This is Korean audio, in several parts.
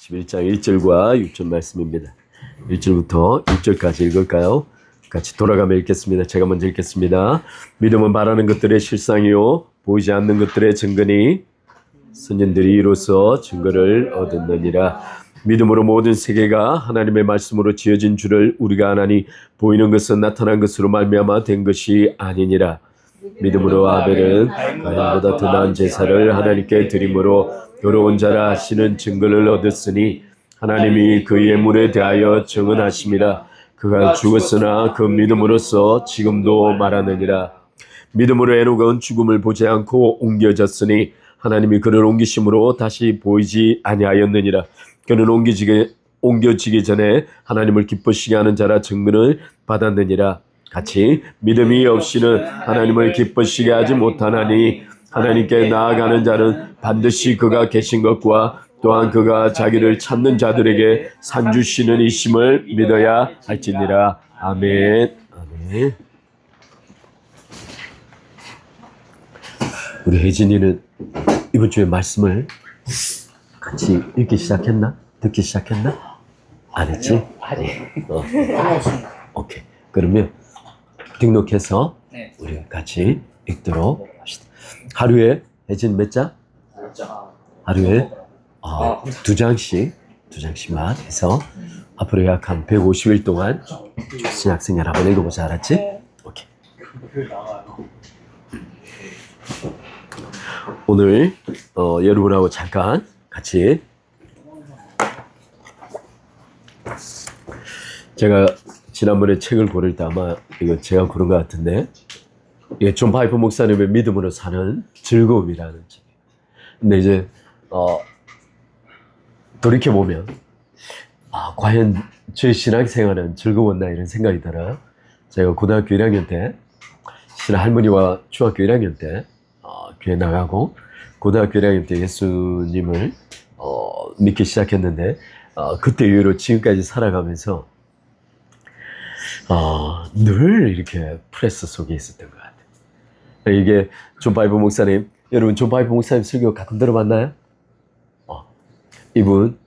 11장 1절과 6절 말씀입니다. 1절부터 6절까지 읽을까요? 같이 돌아가며 읽겠습니다. 제가 먼저 읽겠습니다. 믿음은 바라는 것들의 실상이요 보이지 않는 것들의 증거니 선진들이 이로써 증거를 얻었느니라. 믿음으로 모든 세계가 하나님의 말씀으로 지어진 줄을 우리가 아나니 보이는 것은 나타난 것으로 말미암아 된 것이 아니니라. 믿음으로 아벨은 가인보다 더 나은 제사를 하나님께 드림으로 의로운 자라 하시는 증거를 얻었으니 하나님이 그의 예물에 대하여 증언하심이라. 그가 죽었으나 그 믿음으로써 지금도 말하느니라. 믿음으로 에녹은 죽음을 보지 않고 옮겨졌으니 하나님이 그를 옮기심으로 다시 보이지 아니하였느니라. 그는 옮겨지기 전에 하나님을 기쁘시게 하는 자라 증거를 받았느니라. 같이 믿음이 없이는 하나님을 기쁘시게 하지 못하나니 하나님께 나아가는 자는 반드시 그가 계신 것과 또한 그가 자기를 찾는 자들에게 산 주시는 이심을 믿어야 할지니라. 아멘. 아멘. 우리 혜진이는 이번 주에 말씀을 같이 읽기 시작했나? 듣기 시작했나? 안 했지? 아직. 오케이. 그러면 등록해서 네. 우리 같이 읽도록 합시다. 하루에 혜진 몇 장? 하루에 두 장씩만 해서 앞으로 약 한 150일 동안 신약생활 한번 읽어보자. 알았지? 오케이. 오늘 여러분하고 잠깐 같이 제가 지난번에 책을 고를 때 아마 이거 제가 고른 것 같은데 이게 존 파이프 목사님의 믿음으로 사는 즐거움이라는 책이에요. 근데 이제 돌이켜보면 과연 제 신앙생활은 즐거웠나 이런 생각이 들어요. 제가 고등학교 1학년 때 신할머니와 중학교 1학년 때 교회 나가고 고등학교 1학년 때 예수님을 믿기 시작했는데 그때 이후로 지금까지 살아가면서 늘 이렇게 프레스 속에 있었던 것 같아요. 이게 존 파이프 목사님, 여러분 존 파이프 목사님 설교 가끔 들어봤나요? 이분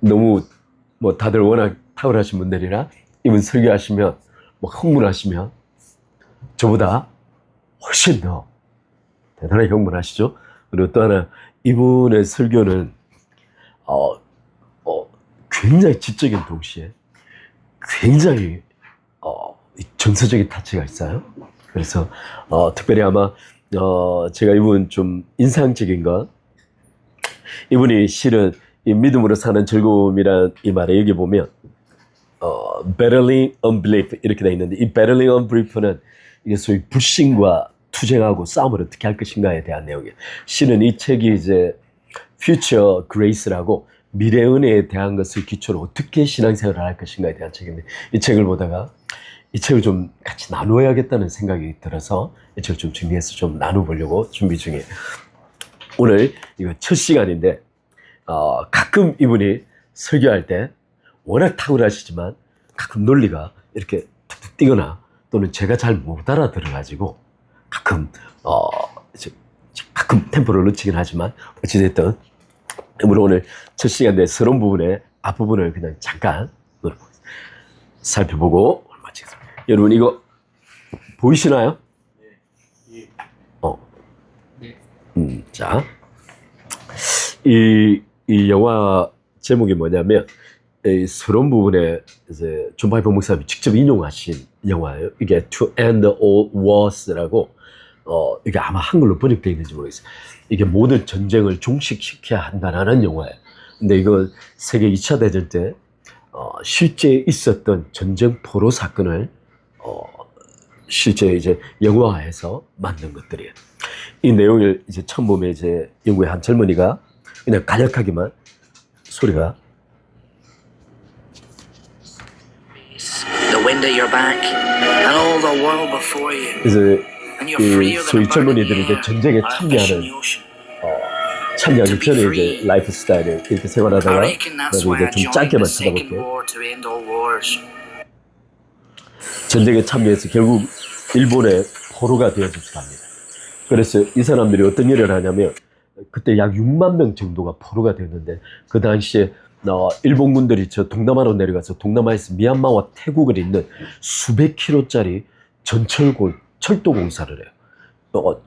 너무 뭐 다들 워낙 탁월하신 분들이라 이분 설교하시면 뭐 흥분하시면 저보다 훨씬 더 대단하게 흥분하시죠. 그리고 또 하나 이분의 설교는 굉장히 지적인 동시에 굉장히 정서적인 타치가 있어요. 그래서 특별히 아마 제가 이분 좀 인상적인 건 이분이 실은 이 믿음으로 사는 즐거움이란 이 말에 여기 보면 battling unbelief 이렇게 돼 있는데 이 battling unbelief는 이게 소위 불신과 투쟁하고 싸움을 어떻게 할 것인가에 대한 내용이에요. 실은 이 책이 이제 future grace라고 미래 은혜에 대한 것을 기초로 어떻게 신앙생활을 할 것인가에 대한 책인데 이 책을 보다가 이 책을 좀 같이 나누어야겠다는 생각이 들어서 이 책을 좀 준비해서 좀 나눠보려고 준비 중이에요. 오늘 이거 첫 시간인데 가끔 이분이 설교할 때 워낙 탁월하시지만 가끔 논리가 이렇게 툭툭 띄거나 또는 제가 잘 못 알아들어가지고 가끔 템포를 놓치긴 하지만 어찌됐든 오늘 첫 시간인데 서론 부분의 앞부분을 그냥 잠깐 살펴보고 마치겠습니다. 여러분 이거 보이시나요? 네. 자, 이 영화 제목이 뭐냐면 이 서론 부분에 이제 존 파이프 목사님이 직접 인용하신 영화예요. 이게 To End All Wars라고 이게 아마 한글로 번역되어 있는지 모르겠어요. 이게 모든 전쟁을 종식시켜야 한다는 영화예요. 근데 이건 세계 2차 대전 때 실제 있었던 전쟁 포로 사건을 실제 이제 영화화해서 만든 것들이에요. 이 내용을 이제 처음 보면 이제 영국의 한 젊은이가 그냥 간략하게만 소리가 The wind at your back and all the world before you. 이제 And you're freer 이 than 소위 a bird in the 젊은이들이 air. 이제 전쟁에 Or a fish in 참여하는 the ocean. 참여하기 전에 이제 라이프 스타일을 이렇게 I 생활하다가 reckon that's 나도 why 이제 I 좀 joined 짧게만 the second 쳐다볼게요. war to end all wars. 전쟁에 참여해서 결국 일본의 포로가 되어져서 갑니다. 그래서 이 사람들이 어떤 일을 하냐면 그때 약 6만 명 정도가 포로가 됐는데 그 당시에 일본군들이 저 동남아로 내려가서 동남아에서 미얀마와 태국을 잇는 수백 킬로짜리 철도 공사를 해요.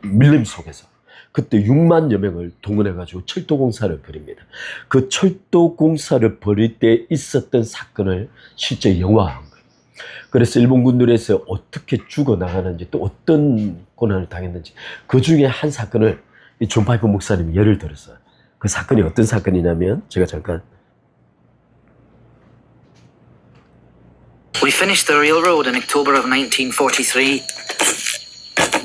밀림 속에서. 그때 6만여 명을 동원해가지고 철도 공사를 벌입니다. 그 철도 공사를 벌일 때 있었던 사건을 실제 영화화한 거예요. 그래서 일본군들에서 어떻게 죽어나가는지 또 어떤 고난을 당했는지 그 중에 한 사건을 이 존 파이퍼 목사님이 예를 들었어요. 그 사건이 어떤 사건이냐면 제가 잠깐 We finished the railroad in October of 1943.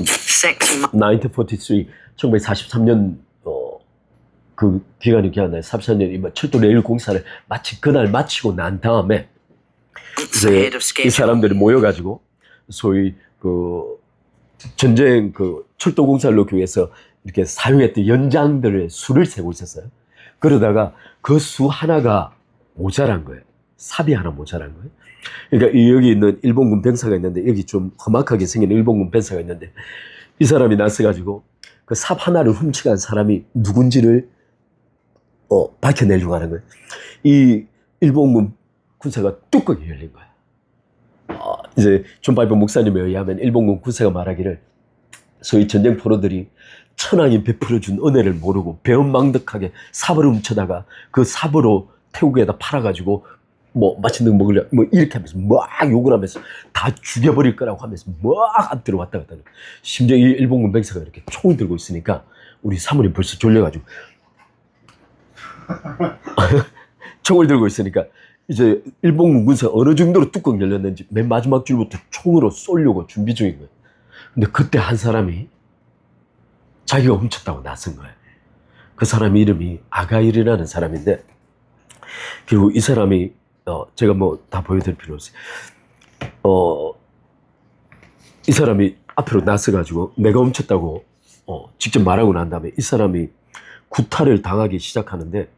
Section 1943, 1943년 그 기간이 기억나요. 43년 철도 레일 공사를 그날 마치고 난 다음에 이제 ahead of 이 schedule. 사람들이 모여가지고 소위 그 전쟁 그 철도 공사를 놓기 위해서 이렇게 사용했던 연장들의 수를 세고 있었어요. 그러다가 그 수 하나가 모자란 거예요. 삽이 하나 모자란 거예요. 그러니까 여기 있는 일본군 병사가 있는데 여기 좀 험악하게 생긴 일본군 병사가 있는데 이 사람이 나서가지고 그 삽 하나를 훔쳐간 사람이 누군지를 밝혀내려고 하는 거예요. 이 일본군 군사가 뚜껑이 열린 거예요. 이제 존 파이퍼 목사님에 의하면 일본군 군사가 말하기를 소위 전쟁 포로들이 천하이 베풀어준 은혜를 모르고 배은망덕하게 삽을 훔쳐다가 그 삽으로 태국에다 팔아가지고 뭐 맛있는 거 먹으려 뭐 이렇게 하면서 막 욕을 하면서 다 죽여버릴 거라고 하면서 막 앞뒤로 왔다 갔다 하는. 심지어 이 일본군 병사가 이렇게 총을 들고 있으니까 우리 사모님 벌써 졸려가지고 총을 들고 있으니까 이제 일본군 군사가 어느 정도로 뚜껑 열렸는지 맨 마지막 줄부터 총으로 쏘려고 준비 중인 거예요. 근데 그때 한 사람이 자기가 훔쳤다고 나선 거예요. 그 사람 이름이 아가일이라는 사람인데 결국 이 사람이 제가 뭐 다 보여드릴 필요 없어요. 이 사람이 앞으로 나서가지고 내가 훔쳤다고 직접 말하고 난 다음에 이 사람이 구타를 당하기 시작하는데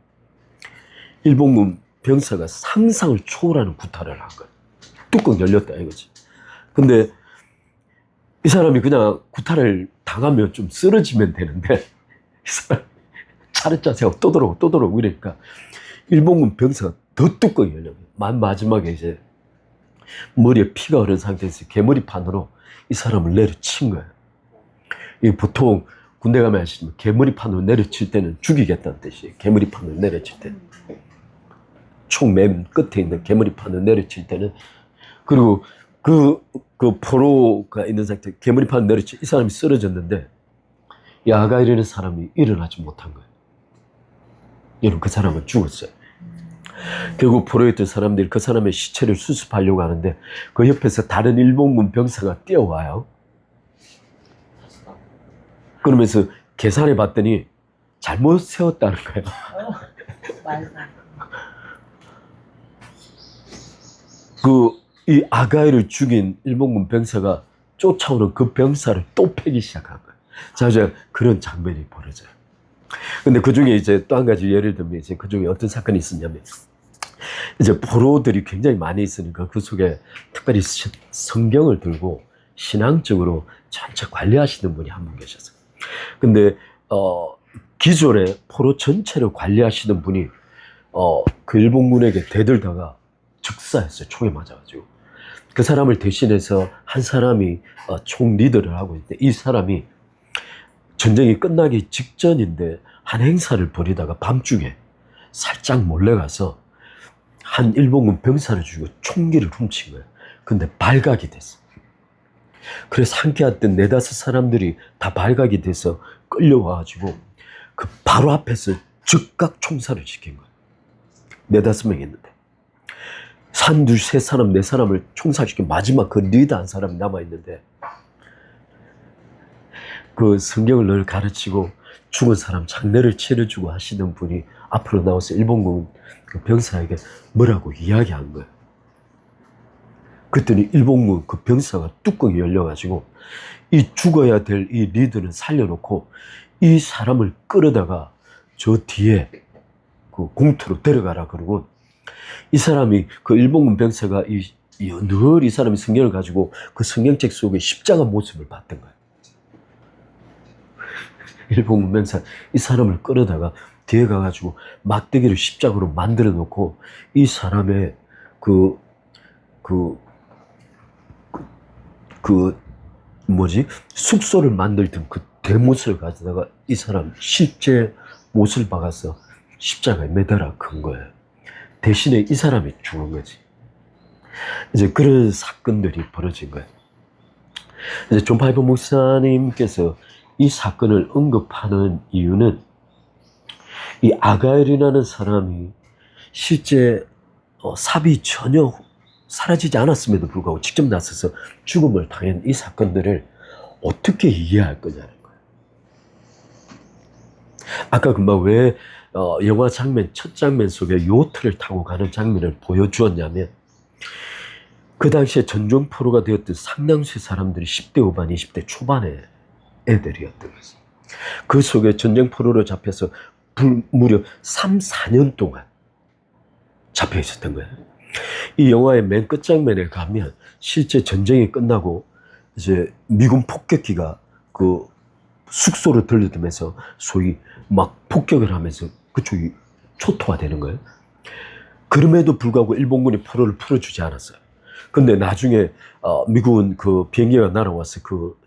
일본군 병사가 상상을 초월하는 구타를 한 거예요. 뚜껑 열렸다 이거지. 근데 이 사람이 그냥 구타를 당하면 좀 쓰러지면 되는데 이 사람이 차례짜 세워 또 들어오고 이러니까 일본군 병사가 더 뚜껑이 열려요. 마지막에 이제 머리에 피가 흐른 상태에서 개머리판으로 이 사람을 내려친 거예요. 이 보통 군대 가면 아시지만 개머리판으로 내려칠 때는 죽이겠다는 뜻이에요. 개머리판으로 내려칠 때. 총 맨 끝에 있는 개머리판으로 내려칠 때는. 그리고 그 포로가 있는 상태 개머리판으로 내려칠 이 사람이 쓰러졌는데 이 아가이라는 사람이 일어나지 못한 거예요. 여러분 그 사람은 죽었어요. 결국 포로에 있던 사람들이 그 사람의 시체를 수습하려고 하는데 그 옆에서 다른 일본군 병사가 뛰어와요. 그러면서 계산해 봤더니 잘못 세웠다는 거예요. 이 아가이를 죽인 일본군 병사가 쫓아오는 그 병사를 또 패기 시작한 거예요. 자, 이제 그런 장면이 벌어져요. 근데 그 중에 이제 또 한 가지 예를 들면 이제 그 중에 어떤 사건이 있었냐면 이제 포로들이 굉장히 많이 있으니까 그 속에 특별히 성경을 들고 신앙적으로 전체 관리하시는 분이 한 분 계셨어요. 근데 기존에 포로 전체를 관리하시는 분이 그 일본군에게 대들다가 즉사했어요. 총에 맞아가지고. 그 사람을 대신해서 한 사람이 총 리더를 하고 있는데 이 사람이 전쟁이 끝나기 직전인데 한 행사를 벌이다가 밤중에 살짝 몰래 가서 한 일본군 병사를 죽이고 총기를 훔친 거예요. 근데 발각이 됐어. 그래서 함께했던 4-5 사람들이 다 발각이 돼서 끌려와가지고 그 바로 앞에서 즉각 총살을 시킨 거예요. 4-5 명이 있는데. 산, 둘, 세 사람, 4사람을 총살시킨 마지막 그 리더 한 사람이 남아있는데 그 성경을 늘 가르치고 죽은 사람 장례를 치러주고 하시는 분이 앞으로 나와서 일본군 그 병사에게 뭐라고 이야기한 거예요. 그랬더니 일본군 그 병사가 뚜껑이 열려가지고 이 죽어야 될 이 리더는 살려놓고 이 사람을 끌어다가 저 뒤에 그 공터로 데려가라 그러고 이 사람이 그 일본군 병사가 늘 이 사람이 성경을 가지고 그 성경책 속에 십자가 모습을 봤던 거예요. 일본 문맹사 이 사람을 끌어다가 뒤에 가가지고 막대기를 십자가로 만들어 놓고 이 사람의 숙소를 만들던 그 대못을 가져다가 이 사람 실제 못을 박아서 십자가에 매달아 간 거예요. 대신에 이 사람이 죽은 거지. 이제 그런 사건들이 벌어진 거예요. 이제 존 파이퍼 목사님께서 이 사건을 언급하는 이유는 이 아가엘이라는 사람이 실제 삽이 전혀 사라지지 않았음에도 불구하고 직접 나서서 죽음을 당한 이 사건들을 어떻게 이해할 거냐는 거예요. 아까 금방 왜 영화 장면, 첫 장면 속에 요트를 타고 가는 장면을 보여주었냐면 그 당시에 전종포로가 되었던 상당수의 사람들이 10대 후반, 20대 초반의 애들이었던 거죠. 그 속에 전쟁포로로 잡혀서 무려 3, 4년 동안 잡혀 있었던 거예요. 이 영화의 맨 끝장면에 가면 실제 전쟁이 끝나고 이제 미군 폭격기가 그 숙소를 들려들면서 소위 막 폭격을 하면서 그쪽이 초토화되는 거예요. 그럼에도 불구하고 일본군이 포로를 풀어주지 않았어요. 근데 나중에 미군 그 비행기가 날아와서 그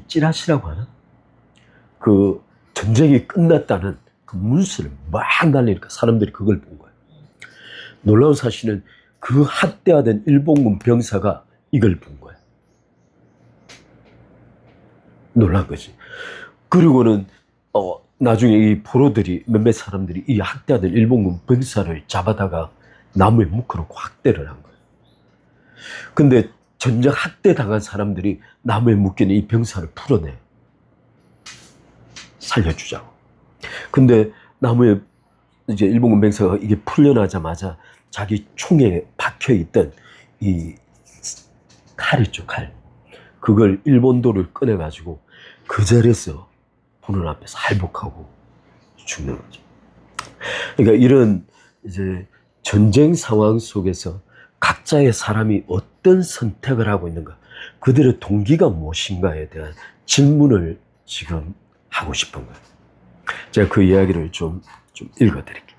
찌라시라고 하나? 그 전쟁이 끝났다는 그 문수를 막 날리니까 사람들이 그걸 본 거예요. 놀라운 사실은 그 학대하던 일본군 병사가 이걸 본 거예요. 놀란 거지. 그리고는 나중에 이 포로들이 몇몇 사람들이 이 학대하던 일본군 병사를 잡아다가 나무에 묶어놓고 학대를 한 거예요. 근데 전쟁 학대 당한 사람들이 나무에 묶여있는 이 병사를 풀어내. 살려주자고. 근데 나무에 이제 일본군 병사가 이게 풀려나자마자 자기 총에 박혀있던 이 칼 있죠, 칼. 그걸 일본도를 꺼내가지고 그 자리에서 보는 앞에서 할복하고 죽는 거죠. 그러니까 이런 이제 전쟁 상황 속에서 각자의 사람이 어떤 선택을 하고 있는가, 그들의 동기가 무엇인가에 대한 질문을 지금 하고 싶은 거예요. 제가 그 이야기를 좀 읽어드릴게요.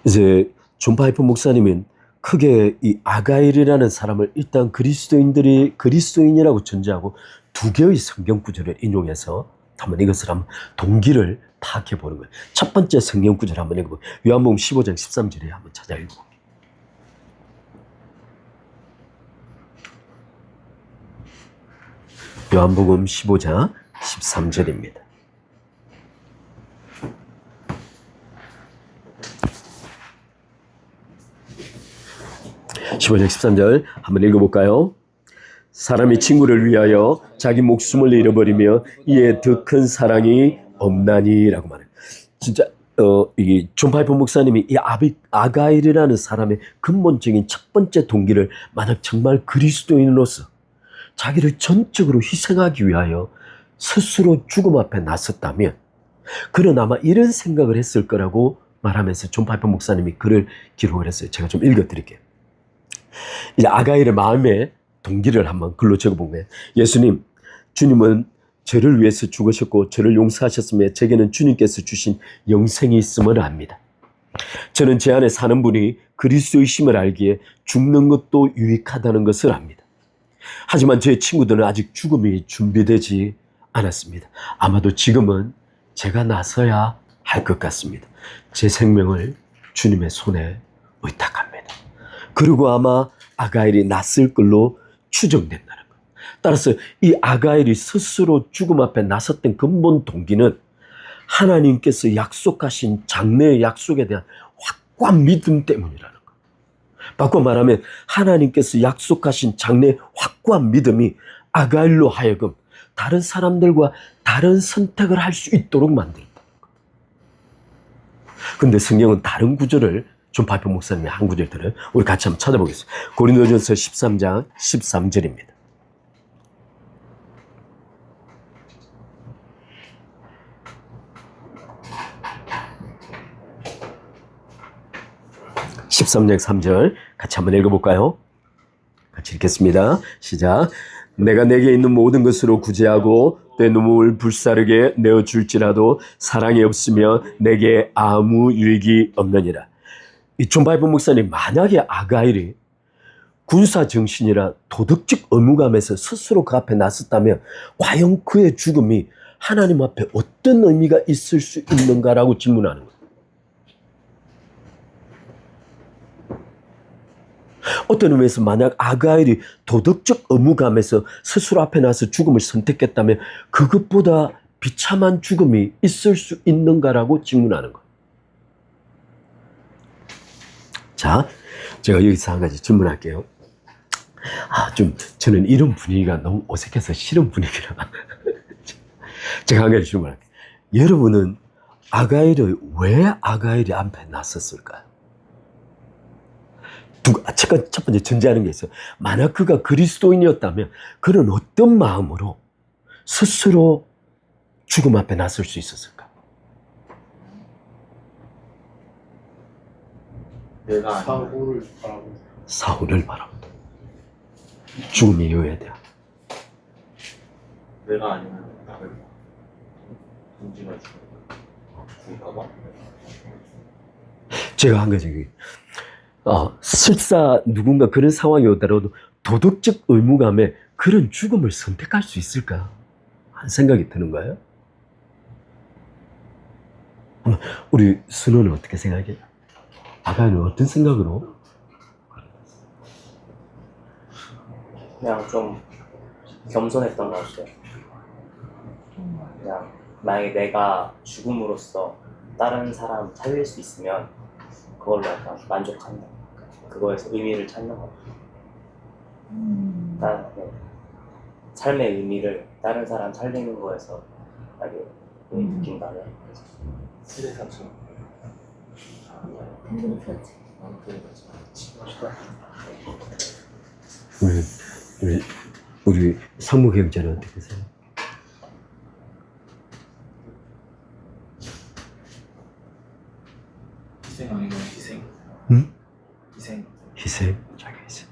이제 존 파이퍼 목사님은 크게 이 아가일이라는 사람을 일단 그리스도인이라고 전제하고 두 개의 성경 구절을 인용해서 한번 이것을 한번 동기를 파악해 보는 거예요. 첫 번째 성경 구절 한번 읽어보고 요한복음 15장 13절에 한번 찾아 읽어볼게요. 요한복음 15장 13절입니다. 15장 13절 한번 읽어볼까요? 사람이 친구를 위하여 자기 목숨을 잃어버리며 이에 더 큰 사랑이 없나니라고 말해요. 진짜 이 존 파이퍼 목사님이 이 아가일이라는 사람의 근본적인 첫 번째 동기를 만약 정말 그리스도인으로서 자기를 전적으로 희생하기 위하여 스스로 죽음 앞에 나섰다면 그는 아마 이런 생각을 했을 거라고 말하면서 존 파이퍼 목사님이 글을 기록을 했어요. 제가 좀 읽어드릴게요. 이제 아가일의 마음의 동기를 한번 글로 적어본 거예요. 예수님, 주님은 저를 위해서 죽으셨고 저를 용서하셨으며 제게는 주님께서 주신 영생이 있음을 압니다. 저는 제 안에 사는 분이 그리스도이심을 알기에 죽는 것도 유익하다는 것을 압니다. 하지만 제 친구들은 아직 죽음이 준비되지 않았습니다. 아마도 지금은 제가 나서야 할 것 같습니다. 제 생명을 주님의 손에 의탁합니다. 그리고 아마 아가일이 낫을 걸로 추정된다는 거예요. 따라서 이 아가일이 스스로 죽음 앞에 나섰던 근본 동기는 하나님께서 약속하신 장래의 약속에 대한 확고한 믿음 때문이라는 거예요. 바꿔 말하면 하나님께서 약속하신 장래의 확고한 믿음이 아가일로 하여금 다른 사람들과 다른 선택을 할 수 있도록 만들었다는 거예요. 근데 성경은 다른 구절을 존 파이퍼 목사님의 한 구절 들어요. 우리 같이 한번 찾아보겠습니다. 고린도전서 13장 13절입니다. (13장 3절) 같이 한번 읽어볼까요? 같이 읽겠습니다. 시작. 내가 내게 있는 모든 것으로 구제하고 내 눈물 불사르게 내어줄지라도 사랑이 없으면 내게 아무 유익이 없느니라. 이 존 바이블 목사님, 만약에 아가일이 군사 정신이라 도덕적 의무감에서 스스로 그 앞에 나섰다면 과연 그의 죽음이 하나님 앞에 어떤 의미가 있을 수 있는가라고 질문하는 거예요. 어떤 의미에서 만약 아가일이 도덕적 의무감에서 스스로 앞에 나서 죽음을 선택했다면 그것보다 비참한 죽음이 있을 수 있는가라고 질문하는 거예요. 자, 제가 여기서 한 가지 질문할게요. 저는 이런 분위기가 너무 어색해서 싫은 분위기라. 제가 한 가지 질문할게요. 여러분은 왜 아가일이 앞에 났었을까요? 첫 번째 전제하는 게 있어요. 만약 그가 그리스도인이었다면 그는 어떤 마음으로 스스로 죽음 앞에 나설 수 있었을까? 내가 사후를 바라보다. 죽음의 이유에 대한. 내가 아니면 나를 인지가 죽을까봐. 제가 한 가지, 설사 누군가 그런 상황이 오더라도 도덕적 의무감에 그런 죽음을 선택할 수 있을까 하는 생각이 드는 거예요. 우리 순호는 어떻게 생각해요? 아가는 어떤 생각으로? 그냥 좀 겸손했던 것 같아요. 그냥 만약에 내가 죽음으로써 다른 사람 살릴 수 있으면 그걸로 약간 만족한다. 그거에서 의미를 찾는 것 같아요. 네. 삶의 의미를 다른 사람 살리는 거에서 되게 의미 느낀다면. 세대사처럼. 우리 상무경제는 어떻게 생각해요? 희생 아니면 희생. 응? 희생. 희생, 자기 희생.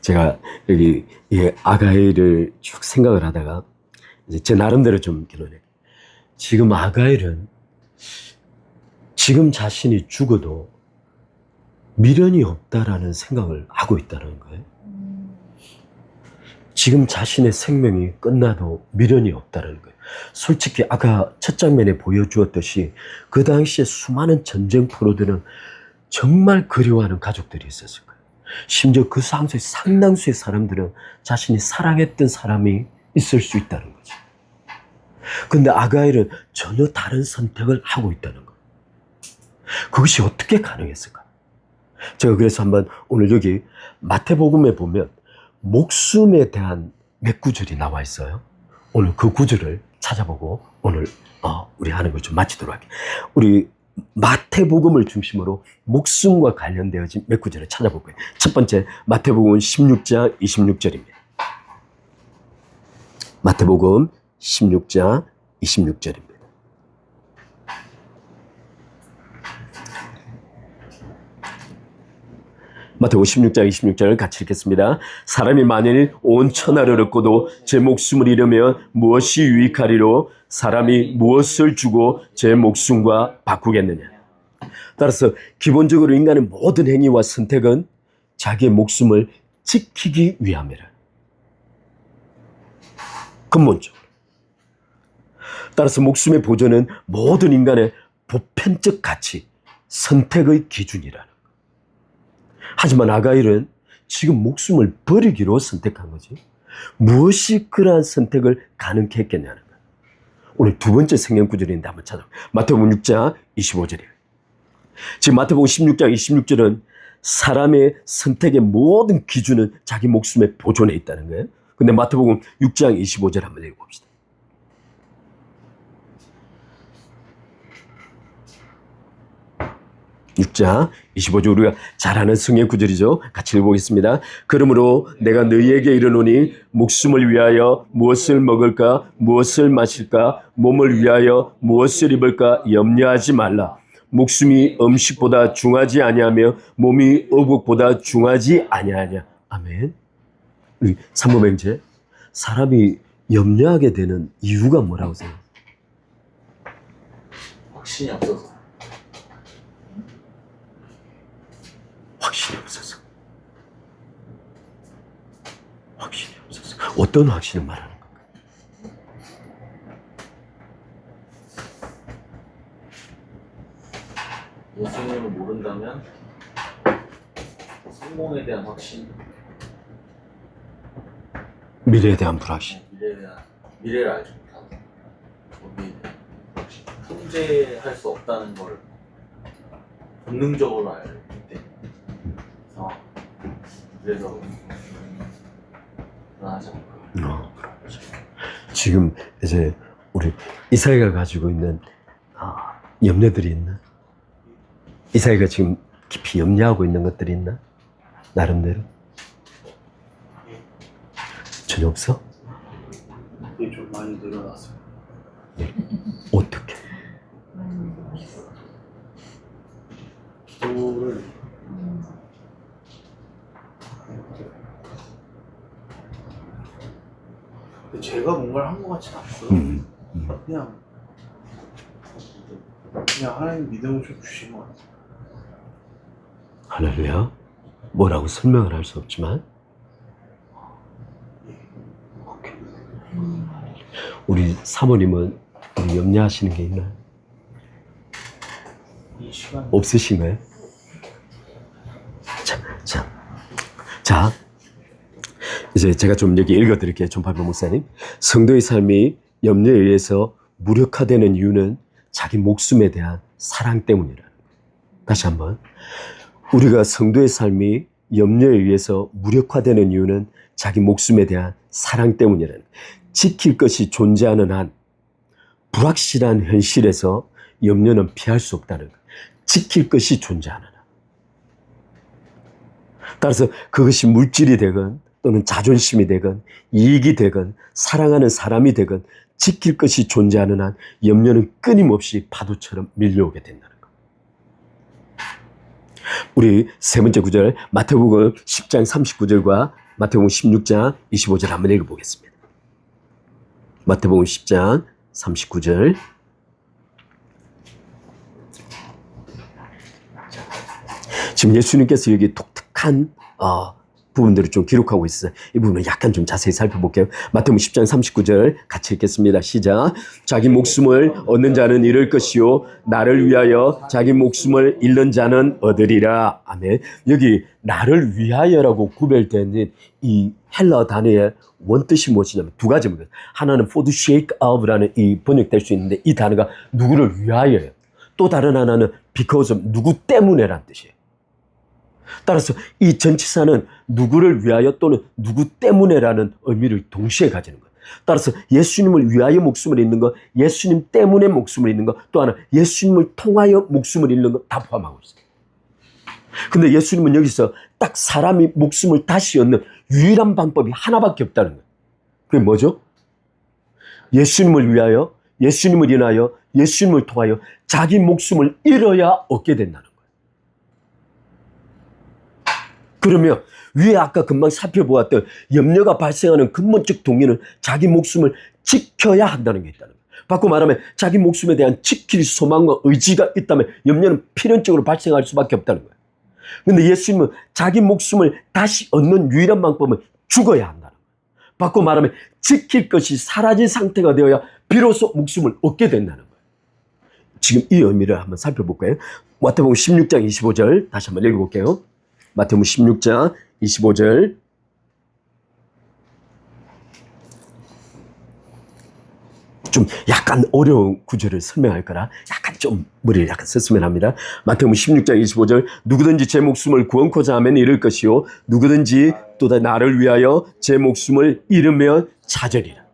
제가 여기 이 아가일을 쭉 생각을 하다가 이제 제 나름대로 좀 결론해. 지금 아가일은 지금 자신이 죽어도 미련이 없다라는 생각을 하고 있다는 거예요. 지금 자신의 생명이 끝나도 미련이 없다는 거예요. 솔직히 아까 첫 장면에 보여주었듯이 그 당시에 수많은 전쟁 포로들은 정말 그리워하는 가족들이 있었을 거예요. 심지어 그 상황에서 상당수의 사람들은 자신이 사랑했던 사람이 있을 수 있다는 거죠. 근데 아가일은 전혀 다른 선택을 하고 있다는 거예요. 그것이 어떻게 가능했을까? 제가 그래서 한번 오늘 여기 마태복음에 보면 목숨에 대한 몇 구절이 나와 있어요. 오늘 그 구절을 찾아보고 오늘 우리 하는 걸 좀 마치도록 할게요. 우리 마태복음을 중심으로 목숨과 관련되어진 몇 구절을 찾아볼 거예요. 첫 번째 마태복음 16장 26절입니다. 마태복음 16장 26절입니다. 마태복음 16장 26절을 같이 읽겠습니다. 사람이 만일 온 천하를 얻고도 제 목숨을 잃으면 무엇이 유익하리로? 사람이 무엇을 주고 제 목숨과 바꾸겠느냐? 따라서 기본적으로 인간의 모든 행위와 선택은 자기의 목숨을 지키기 위함이라. 근본적으로. 따라서 목숨의 보존은 모든 인간의 보편적 가치, 선택의 기준이라는 거예요. 하지만 아가일은 지금 목숨을 버리기로 선택한 거지. 무엇이 그러한 선택을 가능케 했겠냐는 거예요. 오늘 두 번째 성경 구절인데 한번 찾아볼게요. 마태복음 6장 25절이에요. 지금 마태복음 16장 26절은 사람의 선택의 모든 기준은 자기 목숨의 보존에 있다는 거예요. 근데 마태복음 6장 25절 한번 읽어봅시다. (6장 25절) 우리가 잘 아는 성경 구절이죠. 같이 읽어보겠습니다. 그러므로 내가 너희에게 이르노니 목숨을 위하여 무엇을 먹을까 무엇을 마실까 몸을 위하여 무엇을 입을까 염려하지 말라. 목숨이 음식보다 중하지 아니하며 몸이 의복보다 중하지 아니하냐. 아멘. 우리 삼모맹제, 사람이 염려하게 되는 이유가 뭐라고 생각해요? 확신이 없어서. 확신이 없어서. 확신이 없어서. 어떤 확신을 말하는 거예요? 예수님을 모른다면 성공에 대한 확신, 미래에 대한 불확신. 미래를 알지 못하고 거기에 대한 확신, 통제할 수 없다는 걸 본능적으로 알기 때문에 그래서 불안하지 않을까. 그렇죠. 지금 이제 우리 이사이가 가지고 있는 염려들이 있나? 이사이가 지금 깊이 염려하고 있는 것들이 있나? 나름대로? 전혀 없어? 이게 좀 많이 늘어났어요. 어떻게? 기도를 근데 제가 뭔가를 한 것 같지는 않고요. 그냥 하나님 믿음을 좀 주신 것 같아요. 할렐루야. 뭐라고 설명을 할 수 없지만 우리 사모님은 우리 염려하시는 게 있나요? 이 시간 없으신가요? 자, 이제 제가 좀 여기 읽어드릴게요. 존파비 목사님. 성도의 삶이 염려에 의해서 무력화되는 이유는 자기 목숨에 대한 사랑 때문이라는 거예요. 다시 한번. 우리가 성도의 삶이 염려에 의해서 무력화되는 이유는 자기 목숨에 대한 사랑 때문이라는 거예요. 지킬 것이 존재하는 한 불확실한 현실에서 염려는 피할 수 없다는 거예요. 지킬 것이 존재하는 한. 따라서 그것이 물질이 되건 또는 자존심이 되건 이익이 되건 사랑하는 사람이 되건 지킬 것이 존재하는 한 염려는 끊임없이 파도처럼 밀려오게 된다는 거예요. 우리 세 번째 구절 마태복음 10장 39절과 마태복음 16장 25절 한번 읽어보겠습니다. 마태복음 10장 39절. 지금 예수님께서 여기 독특한 부분들을 좀 기록하고 있어요. 이 부분을 약간 좀 자세히 살펴볼게요. 마태복음 10장 39절 같이 읽겠습니다. 시작. 자기 목숨을 얻는 자는 잃을 것이요 나를 위하여 자기 목숨을 잃는 자는 얻으리라. 아멘. 여기 나를 위하여라고 구별된 이 헬라 단어의 원뜻이 무엇이냐면 두 가지입니다. 하나는 for the sake of라는 이 번역될 수 있는데 이 단어가 누구를 위하여예요. 또 다른 하나는 because of 누구 때문에란 뜻이에요. 따라서 이 전치사는 누구를 위하여 또는 누구 때문에라는 의미를 동시에 가지는 거예요. 따라서 예수님을 위하여 목숨을 잃는 것, 예수님 때문에 목숨을 잃는 것, 또 하나 예수님을 통하여 목숨을 잃는 것 다 포함하고 있어요. 근데 예수님은 여기서 딱 사람이 목숨을 다시 얻는 유일한 방법이 하나밖에 없다는 거예요. 그게 뭐죠? 예수님을 위하여, 예수님을 인하여, 예수님을 통하여 자기 목숨을 잃어야 얻게 된다는 거예요. 그러면 위에 아까 금방 살펴보았던 염려가 발생하는 근본적 동기는 자기 목숨을 지켜야 한다는 게 있다는 거예요. 바꿔 말하면 자기 목숨에 대한 지킬 소망과 의지가 있다면 염려는 필연적으로 발생할 수밖에 없다는 거예요. 그런데 예수님은 자기 목숨을 다시 얻는 유일한 방법은 죽어야 한다는 거예요. 바꿔 말하면 지킬 것이 사라진 상태가 되어야 비로소 목숨을 얻게 된다는 거예요. 지금 이 의미를 한번 살펴볼까요? 마태복음 16장 25절 다시 한번 읽어볼게요. 마태복음 16장 25절. 좀 약간 어려운 구절을 설명할 거라 약간 좀 머리를 약간 썼으면 합니다. 마태복음 16장 25절. 누구든지 제 목숨을 구원코자 하면 잃을 것이요 누구든지 또다 나를 위하여 제 목숨을 잃으면 찾으리라.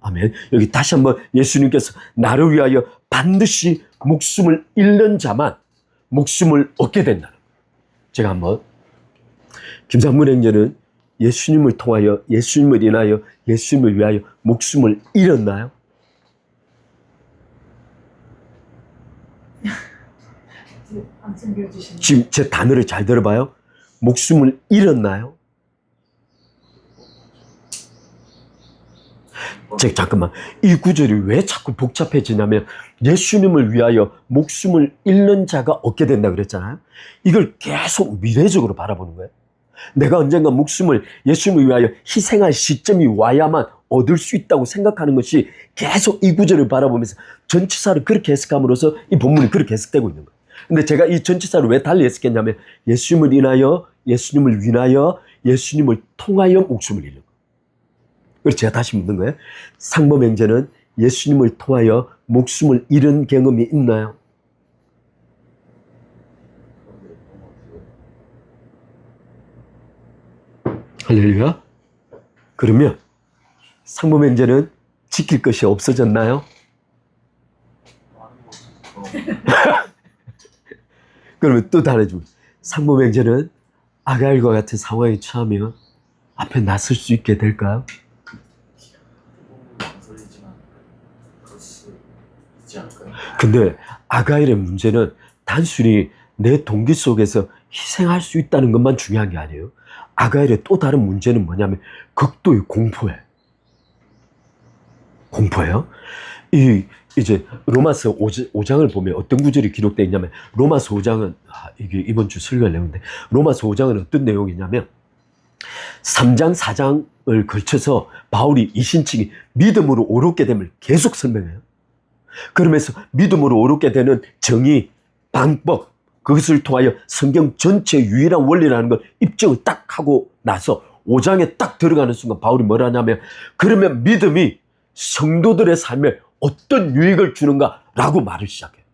아멘. 여기 다시 한번 예수님께서 나를 위하여 반드시 목숨을 잃는 자만 목숨을 얻게 된다는 거예요. 제가 한번 김상문 행자는 예수님을 통하여 예수님을 인하여 예수님을 위하여 목숨을 잃었나요? 안 챙겨주시는 지금 제 단어를 잘 들어봐요. 목숨을 잃었나요? 잠깐만, 이 구절이 왜 자꾸 복잡해지냐면 예수님을 위하여 목숨을 잃는 자가 얻게 된다 그랬잖아요. 이걸 계속 미래적으로 바라보는 거예요. 내가 언젠가 목숨을 예수님을 위하여 희생할 시점이 와야만 얻을 수 있다고 생각하는 것이 계속 이 구절을 바라보면서 전치사를 그렇게 해석함으로써 이 본문이 그렇게 해석되고 있는 거예요. 근데 제가 이 전치사를 왜 달리 해석했냐면 예수님을 인하여, 예수님을 위하여, 예수님을 통하여 목숨을 잃는 거예요. 그래서 제가 다시 묻는 거예요. 상범 형제는 예수님을 통하여 목숨을 잃은 경험이 있나요? 할렐루야. 그러면 상범 형제는 지킬 것이 없어졌나요? 그러면 또 달라지면 상범 형제는 아가일과 같은 상황에 처하면 앞에 나설 수 있게 될까요? 망설이지만 그럴 수 있지 않을까요? 근데 아가일의 문제는 단순히 내 동기 속에서 희생할 수 있다는 것만 중요한 게 아니에요. 아가일의 또 다른 문제는 뭐냐면 극도의 공포예요. 공포예요. 이제 로마서 5장을 보면 어떤 구절이 기록되어 있냐면 로마서 5장은 이게 이번 주 설교할 내용인데 로마서 5장은 어떤 내용이냐면 3장 4장을 걸쳐서 바울이 이신칭이 믿음으로 옳게 됨을 계속 설명해요. 그러면서 믿음으로 옳게 되는 정의, 방법, 그것을 통하여 성경 전체의 유일한 원리라는 걸 입증을 딱 하고 나서 5장에 딱 들어가는 순간 바울이 뭐라 하냐면 그러면 믿음이 성도들의 삶에 어떤 유익을 주는가라고 말을 시작해요.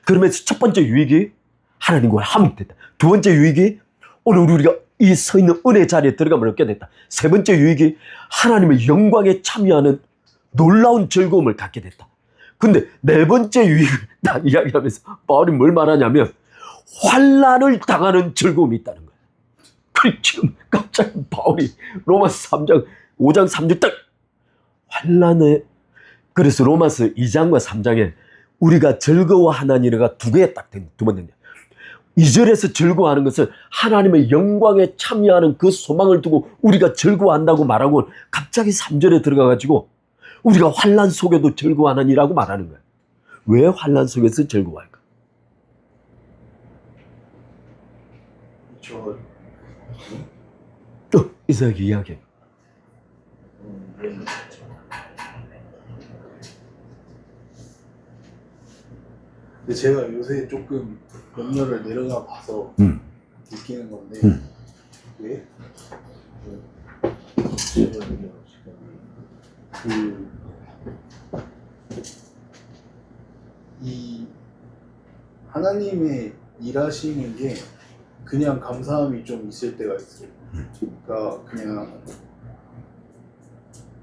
그러면서 첫 번째 유익이 하나님과 화목됐다. 두 번째 유익이 오늘 우리가 이 서 있는 은혜 자리에 들어가면 얻게 됐다. 세 번째 유익이 하나님의 영광에 참여하는 놀라운 즐거움을 갖게 됐다. 근데 네 번째 유익을 딱 이야기하면서 바울이 뭘 말하냐면 환난을 당하는 즐거움이 있다는 거예요. 그리고 지금 갑자기 바울이 로마서 3장 5장 3절 딱 환난에 그래서 로마서 2장과 3장에 우리가 즐거워하는 일가 두 개에 딱 두 번 된다. 2절에서 즐거워하는 것은 하나님의 영광에 참여하는 그 소망을 두고 우리가 즐거워한다고 말하고 갑자기 3절에 들어가가지고 우리가 환난 속에도 즐거워하느니라고 말하는 거예요. 왜 환난 속에서 즐거워할까? 저 또 이삭이 이야기해. 근데 제가 요새 조금 염려를 내려가 봐서 느끼는 건데 왜? 이 하나님의 일하시는 게 그냥 감사함이 좀 있을 때가 있어요. 그러니까 그냥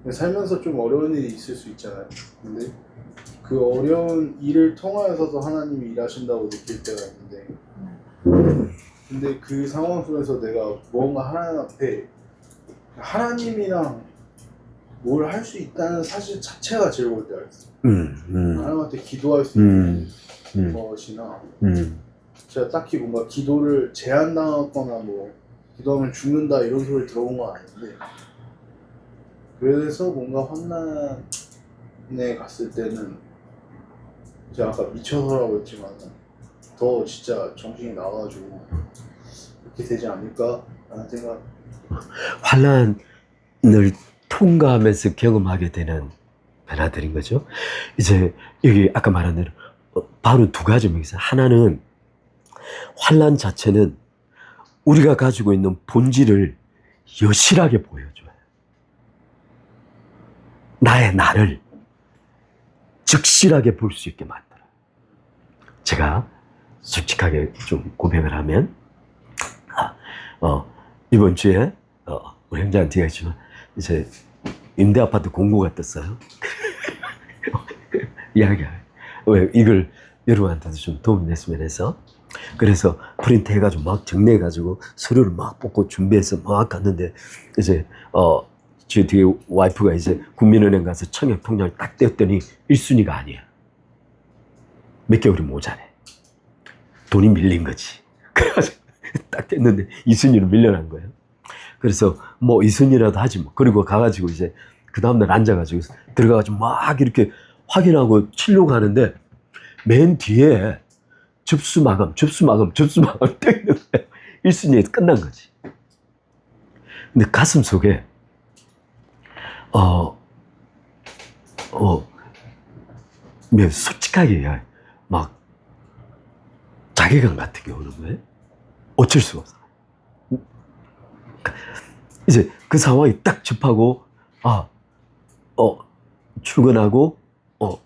살면서 좀 어려운 일이 있을 수 있잖아요. 근데 그 어려운 일을 통하여서도 하나님이 일하신다고 느낄 때가 있는데 근데 그 상황 속에서 내가 무언가 하나님 앞에 하나님이랑 뭘 할 수 있다는 사실 자체가 즐거울 때가 있어요. 하나님한테 기도할 수 있는 것이나 제가 딱히 뭔가 기도를 제한당하거나 뭐 기도하면 죽는다 이런 소리를 들어본 건 아닌데 그래서 뭔가 환난에 갔을 때는 제가 아까 미쳐서라고 했지만 더 진짜 정신이 나와가지고 그렇게 되지 않을까 라는 생각. 환난을 통과하면서 경험하게 되는 변화들인 거죠. 이제 여기 아까 말한 대로 바로 두 가지 의미가 있어요. 하나는 환난 자체는 우리가 가지고 있는 본질을 여실하게 보여줘요. 나를 적실하게 볼 수 있게 만들어요. 제가 솔직하게 좀 고백을 하면 이번 주에 우리 형제한테 얘기했지만 이제 임대아파트 공고가 떴어요. 이야기해요. 왜 이걸 여러분한테도 좀 도움이 됐으면 해서 그래서 프린트 해가지고 막 정리해가지고 서류를 막 뽑고 준비해서 막 갔는데 이제 제 뒤에 와이프가 이제 국민은행 가서 청약 통장을 딱 떼었더니 1순위가 아니야. 몇 개월이 모자래. 돈이 밀린 거지. 그래가지고 딱 뗐는데 2순위로 밀려난 거예요. 그래서 뭐 2순위라도 하지 뭐. 그리고 가가지고 이제 그 다음날 앉아가지고 들어가가지고 막 이렇게 확인하고 치려고 하는데 맨 뒤에 접수 마감 떼 있는데 1순위에서 끝난 거지. 근데 가슴 속에 솔직하게 막 자괴감 같은 게 오는 거예요. 어쩔 수가 없어. 이제 그 상황이 딱 접하고 출근하고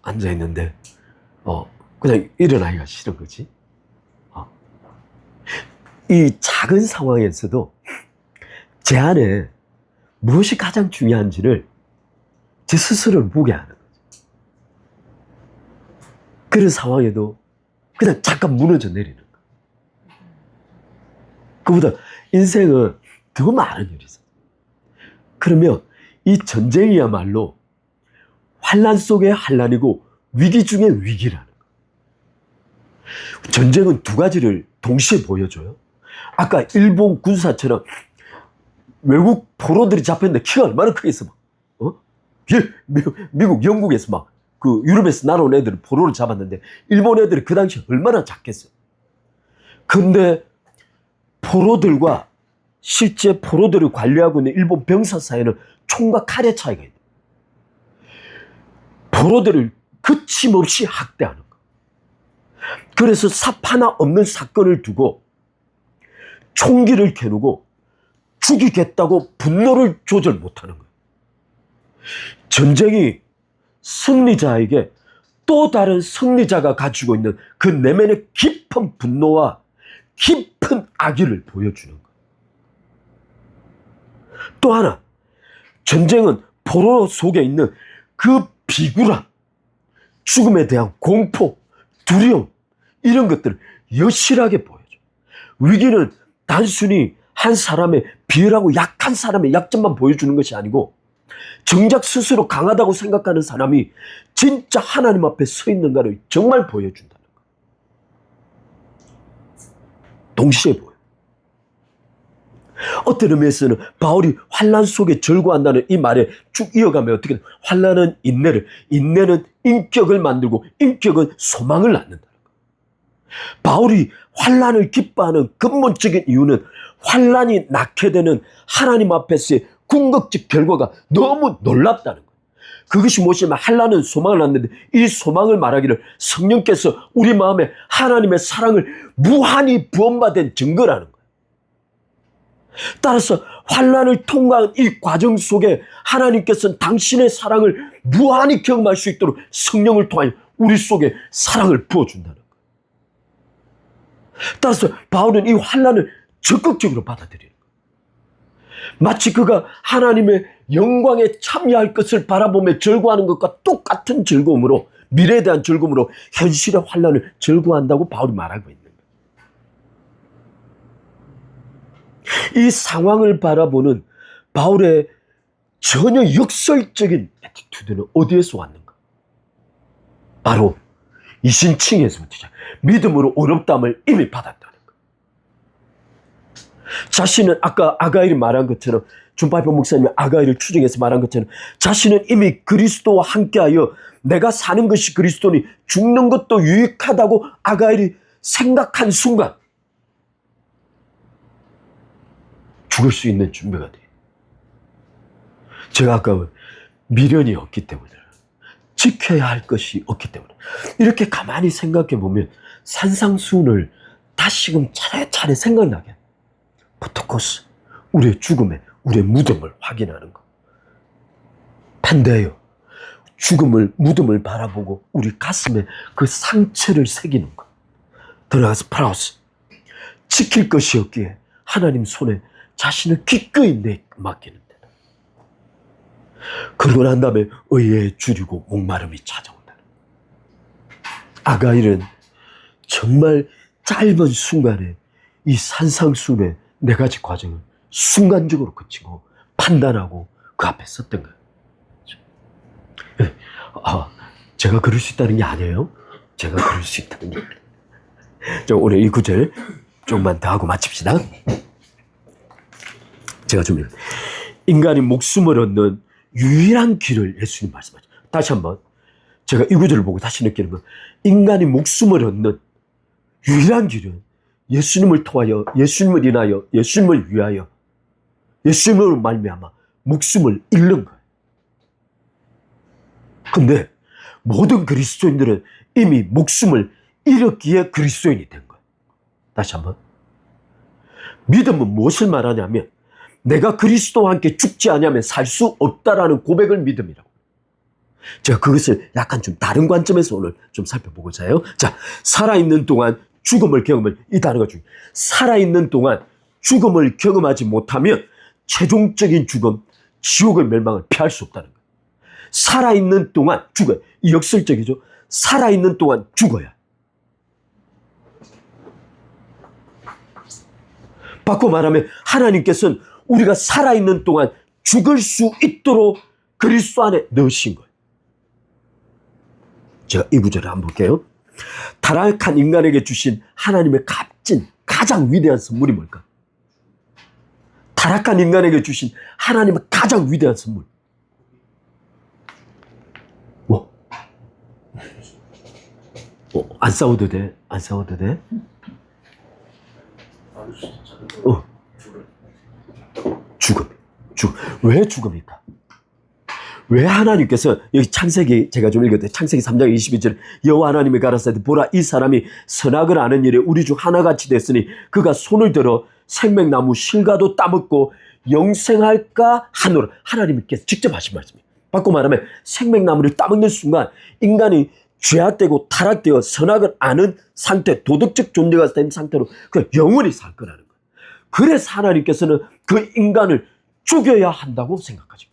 앉아 있는데 그냥 일어나기가 싫은 거지. 이 작은 상황에서도 제 안에 무엇이 가장 중요한지를 제 스스로를 보게 하는 거죠. 그런 상황에도 그냥 잠깐 무너져 내리는 거. 그보다 인생은 더 많은 일이 있어요. 그러면 이 전쟁이야말로 환난 속의 환난이고 위기 중의 위기라는 거예요. 전쟁은 두 가지를 동시에 보여줘요. 아까 일본 군사처럼 외국 포로들이 잡혔는데 키가 얼마나 크겠어 막. 미국, 영국에서 막 그 유럽에서 날아온 애들을 포로를 잡았는데 일본 애들이 그 당시에 얼마나 작겠어요. 근데 포로들과 실제 포로들을 관리하고 있는 일본 병사 사이에는 총과 칼의 차이가 있다. 포로들을 거침없이 학대하는 거. 그래서 삽 하나 없는 사건을 두고 총기를 겨누고 죽이겠다고 분노를 조절 못하는 거예요. 전쟁이 승리자에게 또 다른 승리자가 가지고 있는 그 내면의 깊은 분노와 깊은 악의를 보여주는 거예요. 또 하나, 전쟁은 포로 속에 있는 그 비굴함, 죽음에 대한 공포, 두려움, 이런 것들을 여실하게 보여줘요. 위기는 단순히 한 사람의 비열하고 약한 사람의 약점만 보여주는 것이 아니고 정작 스스로 강하다고 생각하는 사람이 진짜 하나님 앞에 서 있는가를 정말 보여준다는 거예요. 동시에 보여요. 어떤 의미에서는 바울이 환난 속에 절구한다는 이 말에 쭉 이어가면 어떻게 돼요? 환난은 인내를, 인내는 인격을 만들고 인격은 소망을 낳는다는 거예요. 바울이 환난을 기뻐하는 근본적인 이유는 환난이 낳게 되는 하나님 앞에서의 궁극적 결과가 너무 놀랍다는 거예요. 그것이 무엇이냐면 환난은 소망을 낳는데 이 소망을 말하기를 성령께서 우리 마음에 하나님의 사랑을 무한히 부어받은 증거라는 거예요. 따라서 환난을 통과한 이 과정 속에 하나님께서는 당신의 사랑을 무한히 경험할 수 있도록 성령을 통하여 우리 속에 사랑을 부어준다는 거예요. 따라서 바울은 이 환난을 적극적으로 받아들여요. 마치 그가 하나님의 영광에 참여할 것을 바라보며 절구하는 것과 똑같은 즐거움으로, 미래에 대한 즐거움으로 현실의 환난을 절구한다고 바울이 말하고 있는 거예요. 이 상황을 바라보는 바울의 전혀 역설적인 애티튜드는 어디에서 왔는가? 바로 이신칭에서부터 믿음으로 어렵다함을 이미 받았다는 거예요. 자신은 아까 아가일이 말한 것처럼, 준파이프 목사님이 아가일을 추정해서 말한 것처럼 자신은 이미 그리스도와 함께하여 내가 사는 것이 그리스도니 죽는 것도 유익하다고 아가일이 생각한 순간 죽을 수 있는 준비가 돼요. 제가 아까 미련이 없기 때문에, 지켜야 할 것이 없기 때문에, 이렇게 가만히 생각해 보면 산상수훈을 다시금 차례차례 생각나게 포토코스, 우리의 죽음에 우리의 무덤을 확인하는 것. 판데요, 죽음을, 무덤을 바라보고 우리 가슴에 그 상처를 새기는 것. 들어가서 프라우스, 지킬 것이 없기에 하나님 손에 자신을 기꺼이 맡기는 데. 그러고 난 다음에 의에 줄이고 목마름이 찾아온다는. 아가일은 정말 짧은 순간에 이 산상수훈의 네 가지 과정을 순간적으로 거치고 판단하고 그 앞에 섰던 거예요. 제가 그럴 수 있다는 게 아니에요. 제가 그럴 수 있다는 게 아니에요. 오늘 이 구절 조금만 더 하고 마칩시다. 제가 좀 인간이 목숨을 얻는 유일한 길을 예수님 말씀하죠. 다시 한번 제가 이 구절을 보고 다시 느끼는 건 인간이 목숨을 얻는 유일한 길은 예수님을 통하여, 예수님을 인하여, 예수님을 위하여, 예수님을 말미암아 목숨을 잃는 거예요. 근데 모든 그리스도인들은 이미 목숨을 잃었기에 그리스도인이 된 거예요. 다시 한번. 믿음은 무엇을 말하냐면 내가 그리스도와 함께 죽지 않으면 살 수 없다라는 고백을 믿음이라고. 제가 그것을 약간 좀 다른 관점에서 오늘 좀 살펴보고자 해요. 자, 살아있는 동안 죽음을 경험을, 이 단어가 중요해요. 살아있는 동안 죽음을 경험하지 못하면 최종적인 죽음, 지옥의 멸망을 피할 수 없다는 거예요. 살아있는 동안 죽어요. 이 역설적이죠. 살아있는 동안 죽어야. 바꿔 말하면 하나님께서는 우리가 살아있는 동안 죽을 수 있도록 그리스도 안에 넣으신 거예요. 제가 이 구절을 한번 볼게요. 타락한 인간에게 주신 하나님의 값진 가장 위대한 선물이 뭘까? 타락한 인간에게 주신 하나님의 가장 위대한 선물. 뭐? 안 싸워도 돼? 안 싸워도 돼? 죽음. 왜 죽음일까? 왜 하나님께서 여기 창세기 제가 좀 읽었는데 창세기 3장 22절 여호와 하나님이 가라사대 보라 이 사람이 선악을 아는 일에 우리 중 하나같이 됐으니 그가 손을 들어 생명나무 실과도 따먹고 영생할까 하노라. 하나님께서 직접 하신 말씀이에요. 바꿔 말하면 생명나무를 따먹는 순간 인간이 죄악되고 타락되어 선악을 아는 상태, 도덕적 존재가 된 상태로 그 영원히 살 거라는 거예요. 그래서 하나님께서는 그 인간을 죽여야 한다고 생각하죠.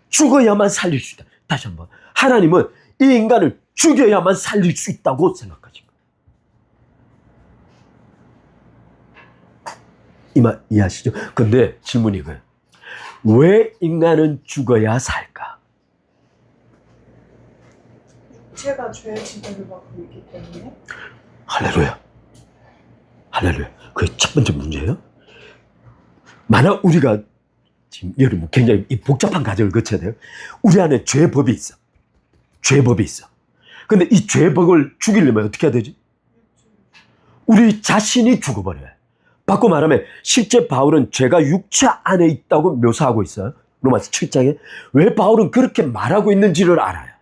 죽어야만 살릴 수 있다. 다시 한번. 하나님은 이 인간을 죽여야만 살릴 수 있다고 생각하신 거예요. 이 말 이해하시죠? 근데 질문이 이거예요. 왜 인간은 죽어야 살까? 육체가 죄의 지배를 받고 있기 때문에. 할렐루야. 할렐루야. 그게 첫 번째 문제예요. 만약 우리가 지금 여러분 굉장히 이 복잡한 과정을 거쳐야 돼요. 우리 안에 죄법이 있어. 죄법이 있어. 근데 이 죄법을 죽이려면 어떻게 해야 되지? 우리 자신이 죽어버려요. 바꿔 말하면 실제 바울은 죄가 육체 안에 있다고 묘사하고 있어요. 로마서 7장에. 왜 바울은 그렇게 말하고 있는지를 알아요.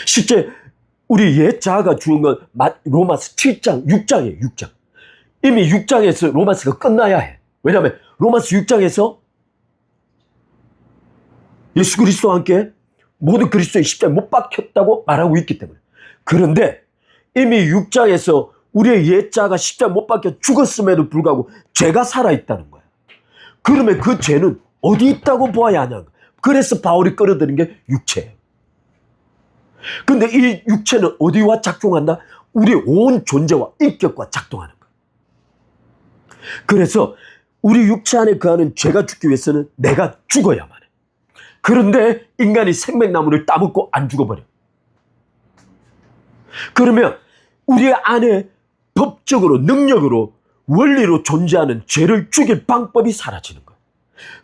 실제 우리 옛 자아가 죽은 건 로마서 7장, 6장이에요. 6장. 이미 6장에서 로마서가 끝나야 해. 왜냐하면 로마서 6장에서 예수 그리스도와 함께 모든 그리스도의 십자가에 못 박혔다고 말하고 있기 때문에. 그런데 이미 6장에서 우리의 옛 자아가 십자가에 못 박혀 죽었음에도 불구하고 죄가 살아있다는 거야. 그러면 그 죄는 어디 있다고 보아야 하냐는 거야. 그래서 바울이 끌어들인 게 육체예요. 근데 이 육체는 어디와 작동한다? 우리 온 존재와 인격과 작동하는 거야. 그래서 우리 육체 안에 거하는 죄가 죽기 위해서는 내가 죽어야만 해. 그런데 인간이 생명나무를 따먹고 안 죽어버려. 그러면 우리 안에 법적으로, 능력으로, 원리로 존재하는 죄를 죽일 방법이 사라지는 거야.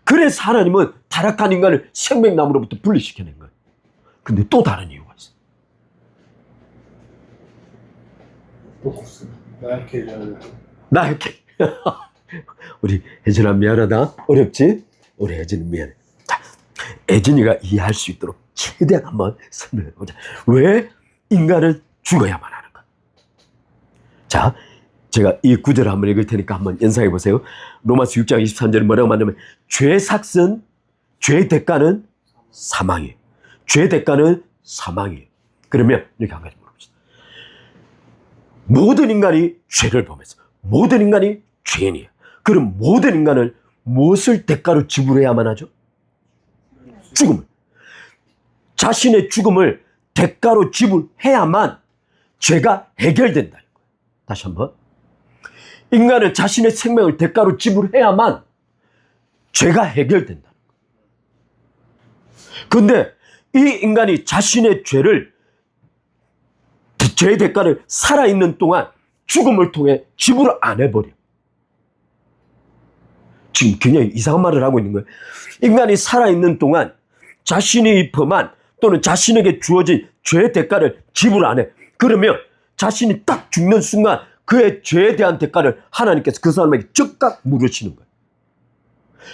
그래서 하나님은 타락한 인간을 생명나무로부터 분리시켜낸 거야. 근데 또 다른 이유가 있어. 나약해 져야 나약해. 우리 혜진아 미안하다. 어렵지? 우리 혜진이 미안해. 자, 혜진이가 이해할 수 있도록 최대한 한번 설명해 보자. 왜 인간은 죽어야만 하는가? 자, 제가 이 구절을 한번 읽을 테니까 한번 연상해 보세요. 로마서 6장 23절에 뭐라고 말하냐면 죄의 삭은, 죄의 대가는 사망이에요. 죄의 대가는 사망이에요. 그러면 이렇게 한 가지 물어봅시다. 모든 인간이 죄를 범했어. 모든 인간이 죄인이에요. 그럼 모든 인간을 무엇을 대가로 지불해야만 하죠? 죽음을. 자신의 죽음을 대가로 지불해야만 죄가 해결된다는 거예요. 다시 한번. 인간은 자신의 생명을 대가로 지불해야만 죄가 해결된다는 거예요. 그런데 이 인간이 자신의 죄의 대가를 살아있는 동안 죽음을 통해 지불을 안 해버려. 지금 굉장히 이상한 말을 하고 있는 거예요. 인간이 살아있는 동안 자신이 범한 또는 자신에게 주어진 죄의 대가를 지불 안 해. 그러면 자신이 딱 죽는 순간 그의 죄에 대한 대가를 하나님께서 그 사람에게 즉각 물으시는 거예요.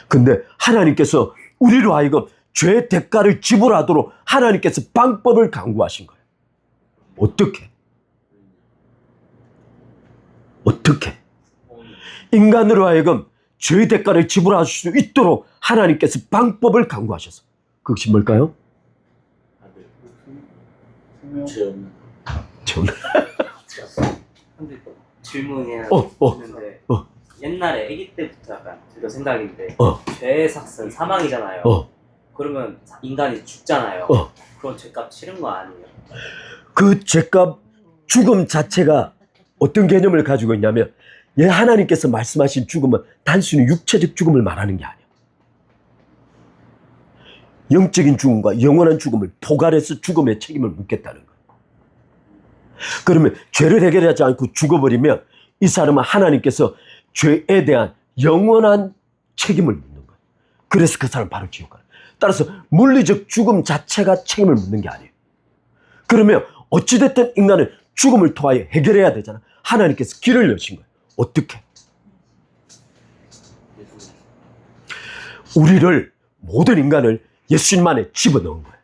근데 하나님께서 우리로 하여금 죄의 대가를 지불하도록 하나님께서 방법을 강구하신 거예요. 어떻게? 인간으로 하여금 죄의 대가를 지불할 수 있도록 하나님께서 방법을 강구하셔서 그것이 뭘까요? 생명. 죄 없는 전 근데 질문이 하나 어. 있는데 어. 옛날에 아기 때부터 약간 들던 생각인데 어. 죄의 삭은 사망이잖아요. 그러면 인간이 죽잖아요. 그건 죄값 치른 거 아니에요? 그 죄값 죽음 자체가 어떤 개념을 가지고 있냐면 하나님께서 말씀하신 죽음은 단순히 육체적 죽음을 말하는 게 아니에요. 영적인 죽음과 영원한 죽음을 포괄해서 죽음의 책임을 묻겠다는 거예요. 그러면 죄를 해결하지 않고 죽어버리면 이 사람은 하나님께서 죄에 대한 영원한 책임을 묻는 거예요. 그래서 그 사람 바로 지옥 가요. 따라서 물리적 죽음 자체가 책임을 묻는 게 아니에요. 그러면 어찌됐든 인간은 죽음을 통하여 해결해야 되잖아. 하나님께서 길을 여신 거예요. 어떻게? 우리를, 모든 인간을 예수님 안에 집어넣은 거예요.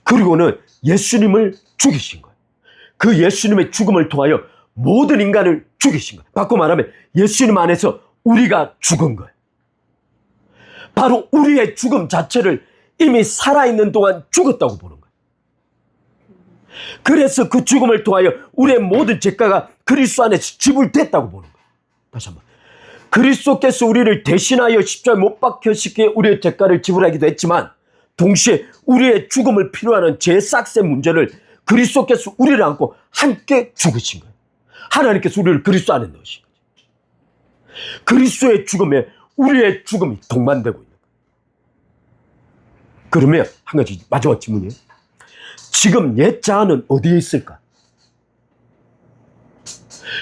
그리고는 예수님을 죽이신 거예요. 그 예수님의 죽음을 통하여 모든 인간을 죽이신 거예요. 바꿔 말하면 예수님 안에서 우리가 죽은 거예요. 바로 우리의 죽음 자체를 이미 살아있는 동안 죽었다고 보는 거예요. 그래서 그 죽음을 통하여 우리의 모든 죄가가 그리스도 안에서 지불됐다고 보는 거예요. 다시 한번. 그리스도께서 우리를 대신하여 십자가에 못 박혀시기에 우리의 죄가를 지불하기도 했지만 동시에 우리의 죽음을 필요하는 죄 싹의 문제를 그리스도께서 우리를 안고 함께 죽으신 거예요. 하나님께서 우리를 그리스도 안에 넣으신 거예요. 그리스도의 죽음에 우리의 죽음이 동반되고 있는 거예요. 그러면 한 가지 마지막 질문이에요. 지금 옛 자아는 어디에 있을까?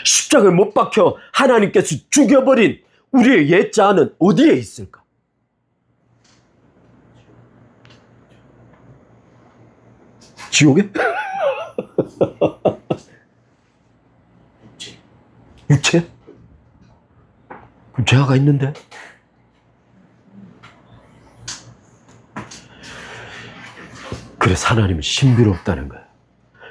십자가에 못 박혀 하나님께서 죽여버린 우리의 옛 자아는 어디에 있을까? 지옥에? 육체? 그 죄가 있는데? 그래서 하나님은 신비롭다는 거예요.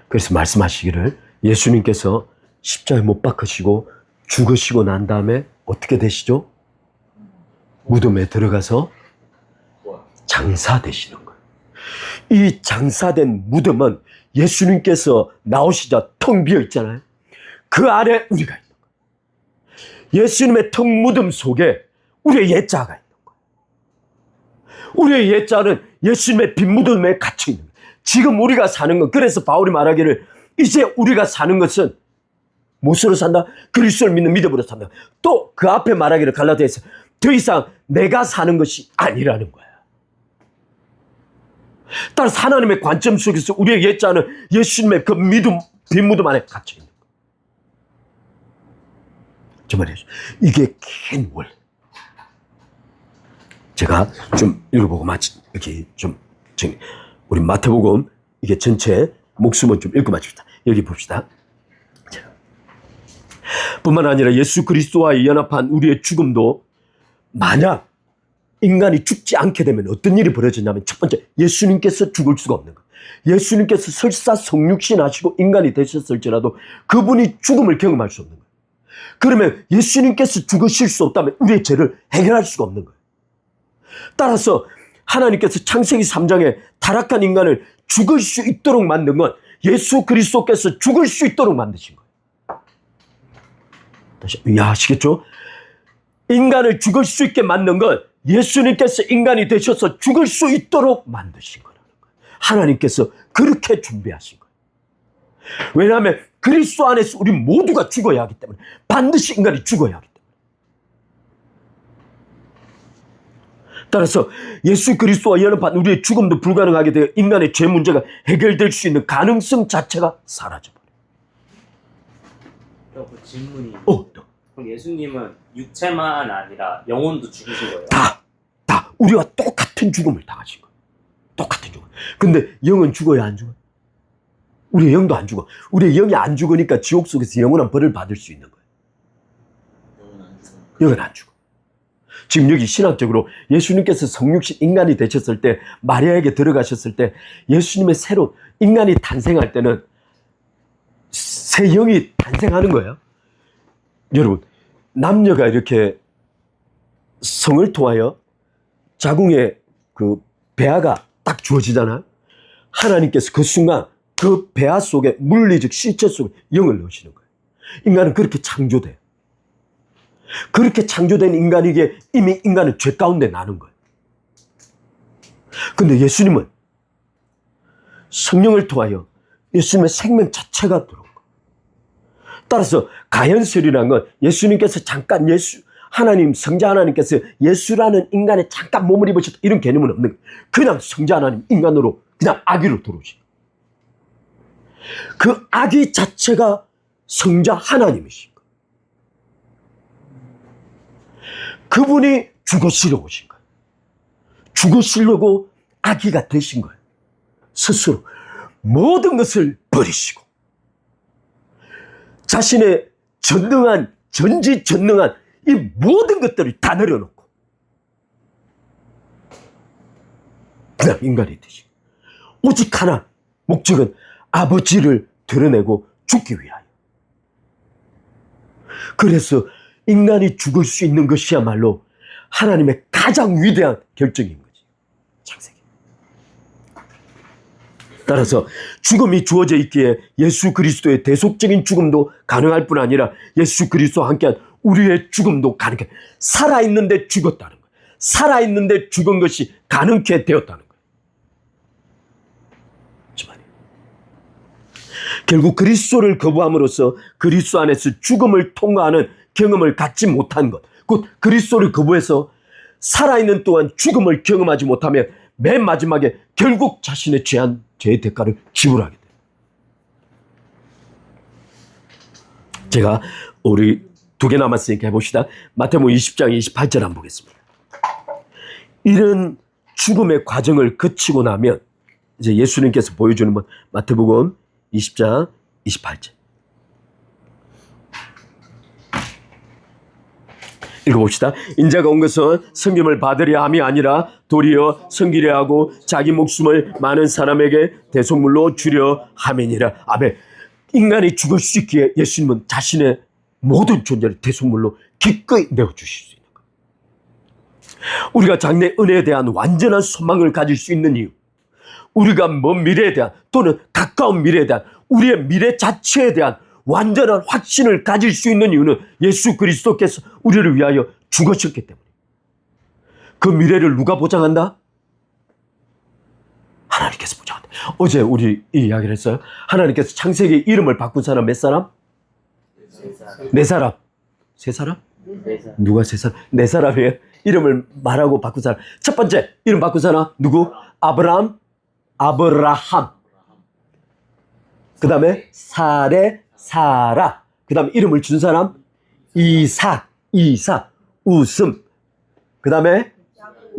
그래서 말씀하시기를 예수님께서 십자가에 못 박히시고 죽으시고 난 다음에 어떻게 되시죠? 무덤에 들어가서 장사되시는 거예요. 이 장사된 무덤은 예수님께서 나오시자 텅 비어 있잖아요. 그 안에 우리가 있는 거예요. 예수님의 텅 무덤 속에 우리의 옛자가 있는 거예요. 우리의 옛자는 예수님의 빈 무덤에 갇혀 있는 거예요. 지금 우리가 사는 것, 그래서 바울이 말하기를 이제 우리가 사는 것은 무엇으로 산다? 그리스도를 믿는 믿음으로 산다. 또 그 앞에 말하기를 갈라디아에서 더 이상 내가 사는 것이 아니라는 거야. 따라서 하나님의 관점 속에서 우리의 옛자는 예수님의 그 믿음, 빈 무덤 안에 갇혀 있는 거야. 저 말이죠. 이게 긴 월. 제가 좀 읽어보고 이렇게 좀 우리 마태복음 이게 전체 목숨은 좀 읽고 마칩시다. 여기 봅시다. 뿐만 아니라 예수 그리스도와의 연합한 우리의 죽음도 만약 인간이 죽지 않게 되면 어떤 일이 벌어지냐면 첫 번째, 예수님께서 죽을 수가 없는 거예요. 예수님께서 설사 성육신 하시고 인간이 되셨을지라도 그분이 죽음을 경험할 수 없는 거예요. 그러면 예수님께서 죽으실 수 없다면 우리의 죄를 해결할 수가 없는 거예요. 따라서 하나님께서 창세기 3장에 타락한 인간을 죽을 수 있도록 만든 건 예수 그리스도께서 죽을 수 있도록 만드신 거예요. 다시 이해하시겠죠? 인간을 죽을 수 있게 만든 건 예수님께서 인간이 되셔서 죽을 수 있도록 만드신 거라는 거예요. 하나님께서 그렇게 준비하신 거예요. 왜냐하면 그리스도 안에서 우리 모두가 죽어야 하기 때문에, 반드시 인간이 죽어야 하기 때문에. 따라서 예수 그리스도와 연합한 우리의 죽음도 불가능하게 되어 인간의 죄 문제가 해결될 수 있는 가능성 자체가 사라져버려요. 그 질문이 그럼 예수님은 육체만 아니라 영혼도 죽으신 거예요? 다 우리와 똑같은 죽음을 당하신 거예요. 똑같은 죽음. 근데 영은 죽어야 안 죽어요? 우리의 영도 안 죽어. 우리의 영이 안 죽으니까 지옥 속에서 영원한 벌을 받을 수 있는 거예요. 영은 안 죽어. 영은 안 죽어. 지금 여기 신학적으로 예수님께서 성육신 인간이 되셨을 때, 마리아에게 들어가셨을 때, 예수님의 새로 인간이 탄생할 때는 새 영이 탄생하는 거예요. 여러분, 남녀가 이렇게 성을 통하여 자궁에 그 배아가 딱 주어지잖아요. 하나님께서 그 순간 그 배아 속에 물리적 실체 속에 영을 넣으시는 거예요. 인간은 그렇게 창조돼요. 그렇게 창조된 인간에게 이미 인간은 죄 가운데 나는 거예요. 근데 예수님은 성령을 통하여 예수님의 생명 자체가 들어온 거예요. 따라서 가연설이라는 건 예수님께서 잠깐 하나님, 성자 하나님께서 예수라는 인간에 잠깐 몸을 입으셨다 이런 개념은 없는 거예요. 그냥 성자 하나님 인간으로 그냥 아기로 들어오신 거예요. 그 아기 자체가 성자 하나님이신 거예요. 그분이 죽으시러 오신 거예요. 죽으시려고 아기가 되신 거예요. 스스로 모든 것을 버리시고 자신의 전지전능한 이 모든 것들을 다 내려놓고 그냥 인간이 되시고 오직 하나 목적은 아버지를 드러내고 죽기 위하여. 그래서 인간이 죽을 수 있는 것이야말로 하나님의 가장 위대한 결정인 거지. 창세기. 따라서 죽음이 주어져 있기에 예수 그리스도의 대속적인 죽음도 가능할 뿐 아니라 예수 그리스도와 함께한 우리의 죽음도 가능해. 살아있는데 죽었다는 거예요. 살아있는데 죽은 것이 가능케 되었다는 거예요. 결국 그리스도를 거부함으로써 그리스도 안에서 죽음을 통과하는 경험을 갖지 못한 것, 곧 그리스도를 거부해서 살아있는 동안 죽음을 경험하지 못하면 맨 마지막에 결국 자신의 죄의 대가를 지불하게 돼요. 제가 우리 2개 남았으니까 해봅시다. 마태복음 20장 28절 한번 보겠습니다. 이런 죽음의 과정을 거치고 나면 이제 예수님께서 보여주는 건 마태복음 20장 28절. 읽어봅시다. 인자가 온 것은 섬김을 받으려 함이 아니라 도리어 섬기려 하고 자기 목숨을 많은 사람에게 대속물로 주려 함이니라. 아멘. 인간이 죽을 수 있기에 예수님은 자신의 모든 존재를 대속물로 기꺼이 내어주실 수 있는 거예요. 우리가 장래 은혜에 대한 완전한 소망을 가질 수 있는 이유, 우리가 먼 미래에 대한 또는 가까운 미래에 대한 우리의 미래 자체에 대한 완전한 확신을 가질 수 있는 이유는 예수 그리스도께서 우리를 위하여 죽으셨기 때문에. 그 미래를 누가 보장한다? 하나님께서 보장한다. 어제 우리 이 이야기를 했어요. 하나님께서 창세기 이름을 바꾼 사람 몇 사람? 네 사람. 세 사람? 누가 세 사람? 네 사람이에요. 이름을 말하고 바꾼 사람. 첫 번째 이름 바꾼 사람 누구? 아브라함. 그 다음에 사라. 그 다음에 이름을 준 사람 이삭, 웃음. 그 다음에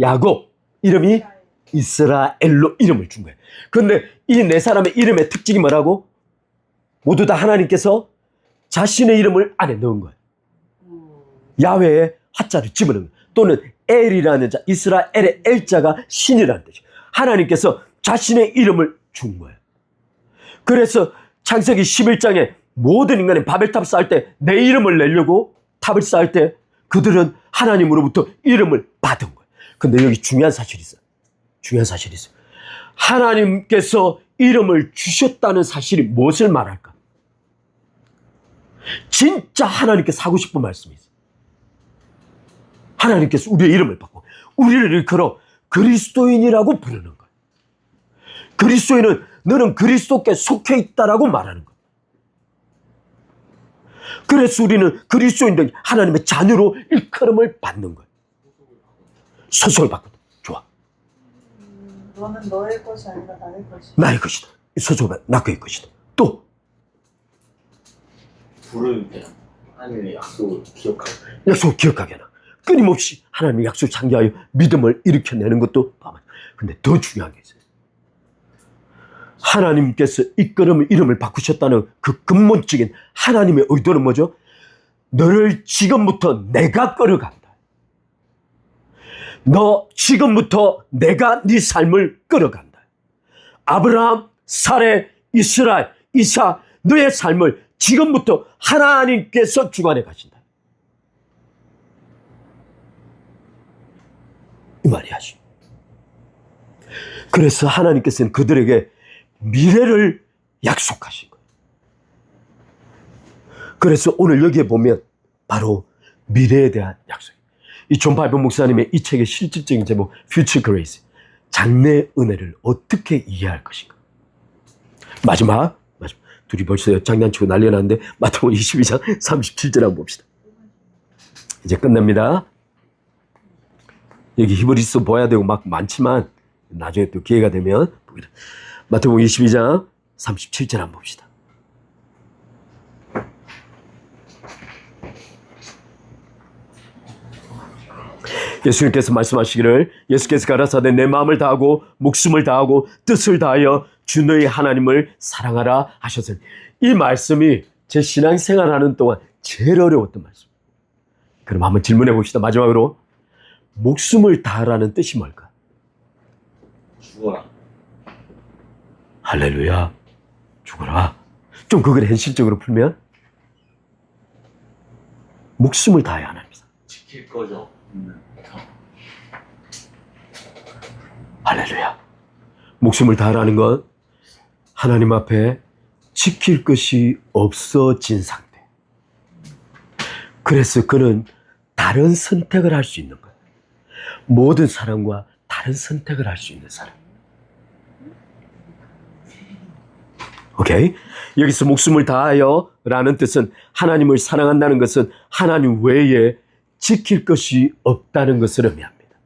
야곱. 이름이 이스라엘로 이름을 준 거예요. 그런데 이 네 사람의 이름의 특징이 뭐라고? 모두 다 하나님께서 자신의 이름을 안에 넣은 거예요. 야훼의 하자를 집어넣은 거예요. 또는 엘이라는 자, 이스라엘의 엘자가 신이라는 뜻이에요. 하나님께서 자신의 이름을 준 거예요. 그래서 창세기 11장에 모든 인간이 바벨탑 쌓을 때 내 이름을 내려고 탑을 쌓을 때 그들은 하나님으로부터 이름을 받은 거예요. 근데 여기 중요한 사실이 있어요. 하나님께서 이름을 주셨다는 사실이 무엇을 말할까? 진짜 하나님께서 하고 싶은 말씀이 있어요. 하나님께서 우리의 이름을 받고 우리를 일컬어 그리스도인이라고 부르는 거예요. 그리스도인은 너는 그리스도께 속해 있다라고 말하는 거예요. 그래서 우리는 그리스도인들 하나님의 자녀로 일컬음을 받는 거예요. 소속을 받거든. 좋아. 너는 너의 것이 아니라 나의 것이다. 나의 것이다. 소속을 받 나의 것이다. 또 부를 때 하나님의 약속을 기억하고 약속을 기억하게 하나. 끊임없이 하나님의 약속을 상기하여 믿음을 일으켜내는 것도 마찬가지. 근데 더 중요한 게 있어요. 하나님께서 이끌음 이름을 바꾸셨다는 그 근본적인 하나님의 의도는 뭐죠? 너를 지금부터 내가 끌어간다. 너 지금부터 내가 네 삶을 끌어간다. 아브라함, 사레, 이스라엘, 이삭, 너의 삶을 지금부터 하나님께서 주관해 가신다. 이 말이야지. 그래서 하나님께서는 그들에게 미래를 약속하신 거예요. 그래서 오늘 여기에 보면 바로 미래에 대한 약속. 이 존 파이버 목사님의 이 책의 실질적인 제목 Future Grace, 장래 은혜를 어떻게 이해할 것인가. 마지막 둘이 벌써 장난치고 난리 났는데 마태복음 22장 37절 한번 봅시다. 이제 끝납니다. 여기 히브리서 보아야 되고 막 많지만 나중에 또 기회가 되면 마태복음 22장 37절 한번 봅시다. 예수님께서 말씀하시기를 예수께서 가라사대 내 마음을 다하고 목숨을 다하고 뜻을 다하여 주 너희 하나님을 사랑하라 하셨으니, 이 말씀이 제 신앙생활하는 동안 제일 어려웠던 말씀. 그럼 한번 질문해 봅시다. 마지막으로 목숨을 다하라는 뜻이 뭘까? 죽어라. 할렐루야. 죽어라. 좀 그걸 현실적으로 풀면 목숨을 다해야 하나님이다. 지킬 거죠. 할렐루야. 목숨을 다하라는 건 하나님 앞에 지킬 것이 없어진 상태. 그래서 그는 다른 선택을 할 수 있는 거예요. 모든 사람과 다른 선택을 할 수 있는 사람. 오케이? 여기서 목숨을 다하여 라는 뜻은 하나님을 사랑한다는 것은 하나님 외에 지킬 것이 없다는 것을 의미합니다.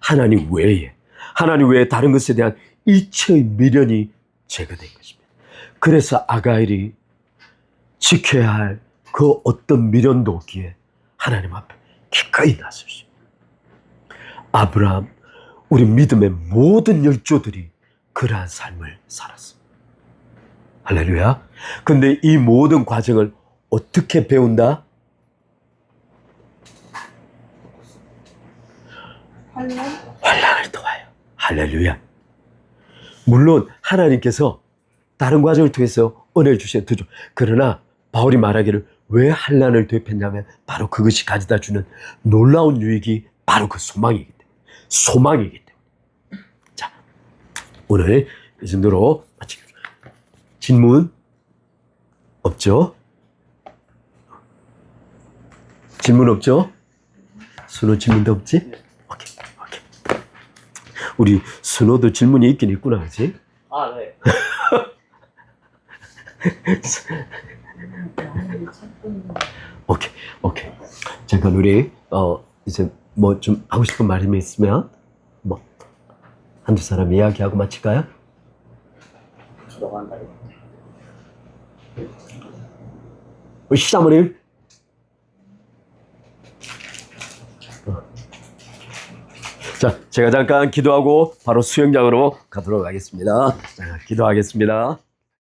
하나님 외에 다른 것에 대한 이체의 미련이 제거된 것입니다. 그래서 아가일이 지켜야 할 그 어떤 미련도 없기에 하나님 앞에 기꺼이 나섰습니다. 아브라함, 우리 믿음의 모든 열조들이 그러한 삶을 살았습니다. 할렐루야. 근데 이 모든 과정을 어떻게 배운다? 환난을 통하여. 할렐루야. 물론 하나님께서 다른 과정을 통해서 은혜를 주셨죠. 그러나 바울이 말하기를 왜 환난을 도입했냐면 바로 그것이 가져다 주는 놀라운 유익이 바로 그 소망이기 때문에. 자, 오늘 이 정도로 마치겠습니다. 질문 없죠? 질문 없죠? 순호 질문도 없지? 오케이. 우리 순호도 질문이 있긴 있구나, 그치? 아, 네. 오케이. 잠깐 우리 이제 뭐 좀 하고 싶은 말이 있으면 뭐 한두 사람 이야기하고 마칠까요? 너가 한다고. 우리 시장모님. 자, 제가 잠깐 기도하고 바로 수영장으로 가도록 하겠습니다. 자, 기도하겠습니다.